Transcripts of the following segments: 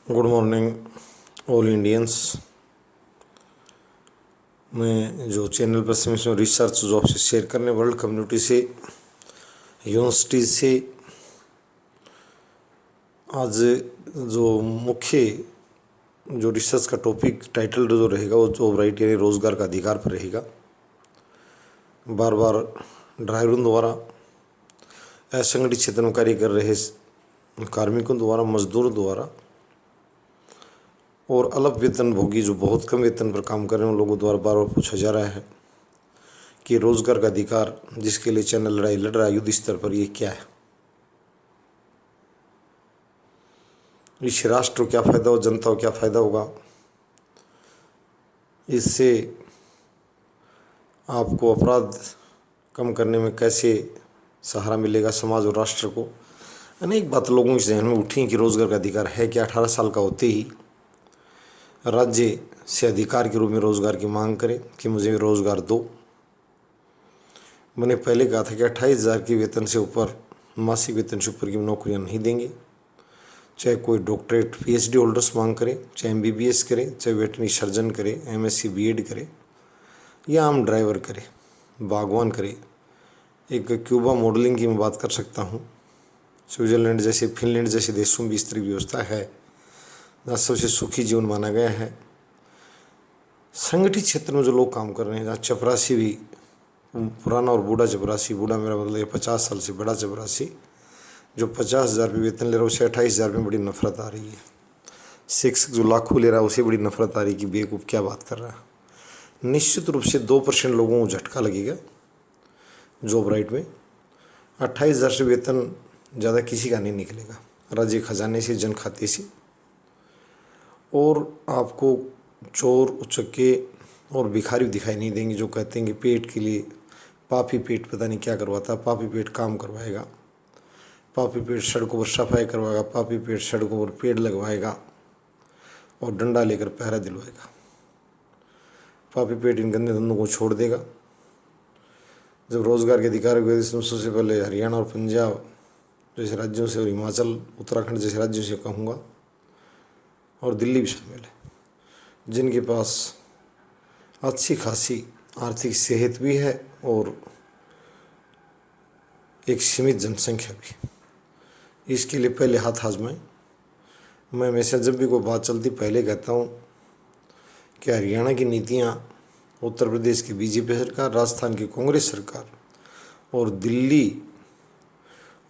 Good morning all Indians. मैं जो channel पर इसमें रिसर्च जो आपसे शेयर करने वर्ल्ड कम्युनिटी से यूनिवर्सिटी से आज जो मुख्य जो रिसर्च का टॉपिक टाइटल जो रहेगा वो जॉब राइट यानी रोज़गार का अधिकार पर रहेगा। बार बार ड्राइवरों द्वारा असंगठित क्षेत्र में कार्य कर रहे कार्मिकों द्वारा, मजदूरों द्वारा और अल्प वेतन भोगी जो बहुत कम वेतन पर काम कर रहे हैं उन लोगों द्वारा बार बार पूछा जा रहा है कि रोजगार का अधिकार जिसके लिए चैनल लड़ाई लड़ रहा है युद्ध स्तर पर, ये क्या है, इस राष्ट्र को क्या फायदा हो, जनता को क्या फायदा होगा, इससे आपको अपराध कम करने में कैसे सहारा मिलेगा समाज और राष्ट्र को। अनेक बात लोगों के जहन में उठी कि रोजगार का अधिकार है क्या। 18 साल का होते ही राज्य से अधिकार के रूप में रोजगार की मांग करें कि मुझे रोजगार दो। मैंने पहले कहा था कि 28,000 की वेतन से ऊपर, मासिक वेतन से ऊपर की नौकरियां नहीं देंगे। चाहे कोई डॉक्टरेट PhD होल्डर्स मांग करें, चाहे MBBS करें, चाहे वेटरनरी सर्जन करे, MSc BEd करे या आम ड्राइवर करे, बागवान करे। एक क्यूबा मॉडलिंग की मैं बात कर सकता हूँ। स्विट्जरलैंड जैसे, फिनलैंड जैसे देशों में इस तरह की व्यवस्था है जहाँ सबसे सुखी जीवन माना गया है। संगठित क्षेत्र में जो लोग काम कर रहे हैं, जहाँ चपरासी भी, पुराना और बूढ़ा चपरासी, बूढ़ा मेरा मतलब 50 साल से बड़ा चपरासी जो 50,000 रुपये वेतन ले रहा है उसे 28,000 में बड़ी नफरत आ रही है। शिक्षक जो लाखों ले रहा है उसे बड़ी नफरत आ रही है कि बेवकूफ़ क्या बात कर रहा है। निश्चित रूप से 2% लोगों को झटका लगेगा जॉब राइट में। 28,000 से वेतन ज़्यादा किसी का नहीं निकलेगा राज्य खजाने से, जन खाते से। और आपको चोर, उचक्के और भिखारी दिखाई नहीं देंगे जो कहते हैं कि पेट के लिए पापी पेट पता नहीं क्या करवाता। पापी पेट काम करवाएगा, पापी पेट सड़कों पर सफाई करवाएगा, पापी पेट सड़कों पर पेड़ लगवाएगा और डंडा लेकर पहरा दिलवाएगा। पापी पेट इन गंदे धंधों को छोड़ देगा। जब रोजगार के अधिकार हुए सबसे पहले हरियाणा और पंजाब जैसे राज्यों से और हिमाचल, उत्तराखंड जैसे राज्यों से कहूँगा, और दिल्ली भी शामिल है, जिनके पास अच्छी खासी आर्थिक सेहत भी है और एक सीमित जनसंख्या भी। इसके लिए पहले हाथ आजमाएं। मैं हमेशा जब भी कोई बात चलती पहले कहता हूँ कि हरियाणा की नीतियाँ उत्तर प्रदेश की BJP सरकार, राजस्थान की कांग्रेस सरकार और दिल्ली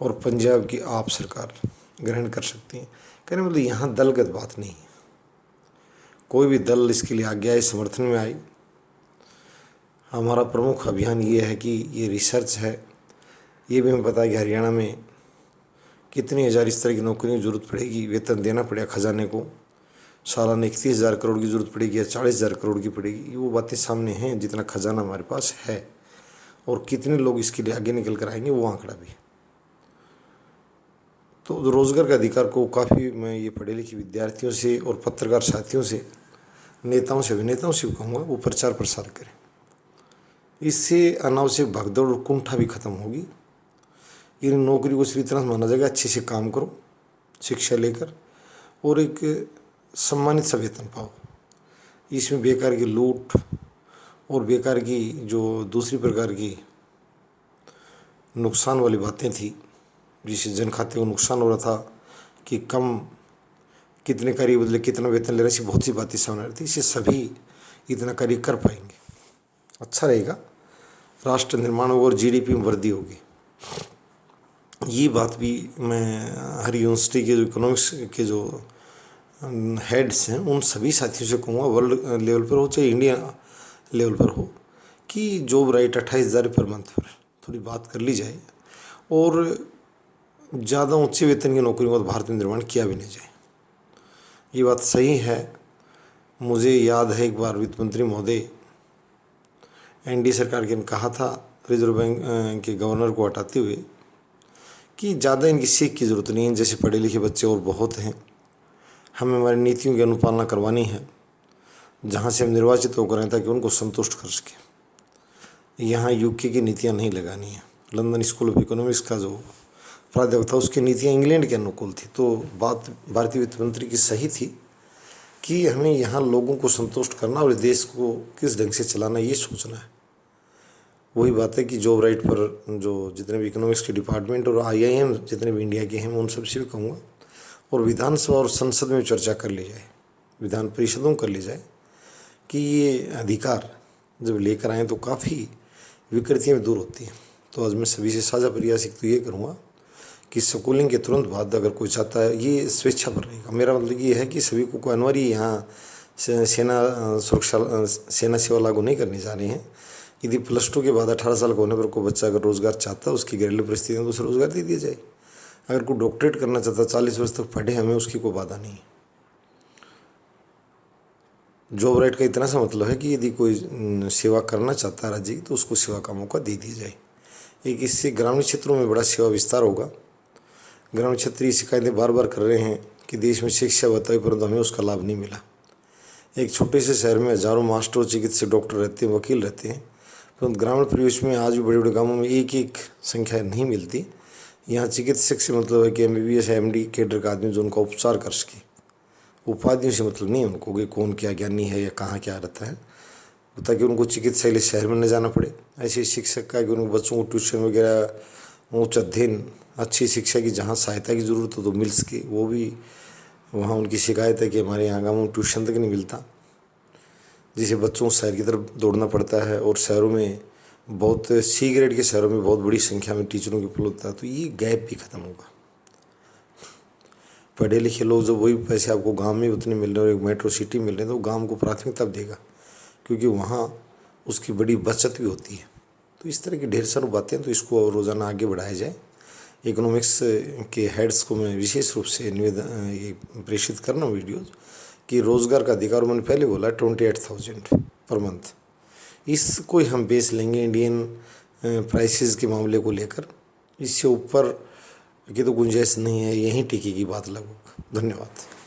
और पंजाब की आप सरकार ग्रहण कर सकती हैं। कहने मतलब यहाँ दलगत बात नहीं है, कोई भी दल इसके लिए आगे आए, समर्थन में आई। हमारा प्रमुख अभियान ये है कि ये रिसर्च है, ये भी हमें पता है कि हरियाणा में कितनी हज़ार इस तरह की नौकरियों की जरूरत पड़ेगी, वेतन देना पड़ेगा खजाने को, सालाना 31,000 करोड़ की जरूरत पड़ेगी या 40,000 करोड़ की पड़ेगी। वो बातें सामने हैं जितना खजाना हमारे पास है, और कितने लोग इसके लिए आगे निकल कर आएंगे वो आंकड़ा भी। तो रोज़गार के अधिकार को काफ़ी मैं ये पढ़े लिखे विद्यार्थियों से और पत्रकार साथियों से, नेताओं से, अभिनेताओं से भी कहूँगा वो प्रचार प्रसार करें। इससे अनावश्यक भगदड़ और कुंठा भी खत्म होगी। ये नौकरी को सिर्फ इतना माना जाएगा अच्छे से काम करो, शिक्षा लेकर, और एक सम्मानित सा वेतन पाओ। इसमें बेकार की लूट और बेकार की जो दूसरी प्रकार की नुकसान वाली बातें थी, जिससे जन खाते को नुकसान हो रहा था कि कम कितने कार्य बदले कितना वेतन ले रहे, ऐसी बहुत सी बातें सामने आ रही थी। इससे सभी इतना कार्य कर पाएंगे, अच्छा रहेगा, राष्ट्र निर्माण होगा और GDP में वृद्धि होगी। ये बात भी मैं हर यूनिवर्सिटी के जो इकोनॉमिक्स के जो हेड्स हैं उन सभी साथियों से कहूँगा, वर्ल्ड लेवल पर हो चाहे इंडिया लेवल पर हो, कि जॉब राइट 28,000 पर मंथ पर थोड़ी बात कर ली जाए और ज़्यादा ऊंचे वेतन की नौकरियों का भारत में निर्माण किया भी नहीं जाए। ये बात सही है। मुझे याद है एक बार वित्त मंत्री महोदय NDA सरकार के ने कहा था रिजर्व बैंक के गवर्नर को हटाते हुए कि ज़्यादा इनकी सीख की ज़रूरत नहीं है, जैसे पढ़े लिखे बच्चे और बहुत हैं, हमें हमारी नीतियों की अनुपालना करवानी है जहाँ से हम निर्वाचित होकर हैं ताकि उनको संतुष्ट कर सकें। यहाँ UK की नीतियाँ नहीं लगानी है। लंदन स्कूल ऑफ इकोनॉमिक्स का जो प्राध्यापक था, उसकी नीतियाँ इंग्लैंड के अनुकूल थी। तो बात भारतीय वित्त मंत्री की सही थी कि हमें यहाँ लोगों को संतुष्ट करना और देश को किस ढंग से चलाना, ये सोचना है। वही बात है कि जॉब राइट पर जो जितने भी इकोनॉमिक्स के डिपार्टमेंट और IIM जितने भी इंडिया के हैं, मैं उन सबसे भी कहूँगा, और विधानसभा और संसद में चर्चा कर ली जाए, विधान परिषदों कर ली जाए कि ये अधिकार जब लेकर आएँ तो काफ़ी विकृतियाँ दूर होती हैं। तो आज मैं सभी से साझा प्रयास एक तो ये करूँगा कि स्कूलिंग के तुरंत बाद अगर कोई चाहता है, ये स्वेच्छा पर रहेगा। मेरा मतलब ये है कि सभी को कोई अनिवार्य यहाँ सेना सेवा लागू नहीं करने जा रहे हैं। यदि +2 के बाद 18 साल का होने पर कोई बच्चा अगर रोज़गार चाहता है, उसकी घरेलू परिस्थितियों तो उसे रोज़गार दे दिया जाए। अगर कोई डॉक्टरेट करना चाहता है, 40 वर्ष तक पढ़े, हमें उसकी कोई बाधा नहीं। जॉब राइट का इतना सा मतलब है कि यदि कोई सेवा करना चाहता है राज्य की, तो उसको सेवा का मौका दे दिया जाए। एक इससे ग्रामीण क्षेत्रों में बड़ा सेवा विस्तार होगा। ग्रामीण क्षेत्रीय शिकायतें बार बार कर रहे हैं कि देश में शिक्षा बताई, परंतु हमें उसका लाभ नहीं मिला। एक छोटे से शहर में हजारों मास्टर, चिकित्सक, डॉक्टर रहते हैं, वकील रहते हैं, परंतु ग्रामीण परिवेश में आज भी बड़े बड़े गाँवों में एक संख्या नहीं मिलती। यहाँ चिकित्सक से मतलब है कि MBBS MD कैडर का आदमी जो उनका उपचार कर सके। उपाधियों से मतलब नहीं है उनको कि कौन क्या ज्ञानी है या कहाँ क्या रहता है, ताकि उनको चिकित्सा के लिए शहर में न जाना पड़े। ऐसे शिक्षक का कि उनको बच्चों को ट्यूशन वगैरह, उच्च अध्ययन, अच्छी शिक्षा की जहाँ सहायता की ज़रूरत हो तो मिल सके, वो भी वहाँ उनकी शिकायत है कि हमारे यहाँ गाँव में ट्यूशन तक नहीं मिलता, जिसे बच्चों को शहर की तरफ दौड़ना पड़ता है। और शहरों में बहुत C ग्रेड के शहरों में बहुत बड़ी संख्या में टीचरों की उपलब्धता है, तो ये गैप भी खत्म होगा। पढ़े लिखे लोग जब वही पैसे आपको गांव में उतने मिल रहे हैं और एक मेट्रो सिटी मिल रहे हैं, तो गांव को प्राथमिकता देगा, क्योंकि वहाँ उसकी बड़ी बचत भी होती है। तो इस तरह की ढेर सारी बातें, तो इसको रोज़ाना आगे बढ़ाया जाए। इकोनॉमिक्स के हेड्स को मैं विशेष रूप से निवेदन ये प्रेषित करना वीडियोज़ कि रोज़गार का अधिकार, मैंने पहले बोला 28,000 पर मंथ, इसको हम बेस लेंगे इंडियन प्राइसेस के मामले को लेकर। इससे ऊपर की तो गुंजाइश नहीं है, यहीं टिकेगी बात लगभग। धन्यवाद।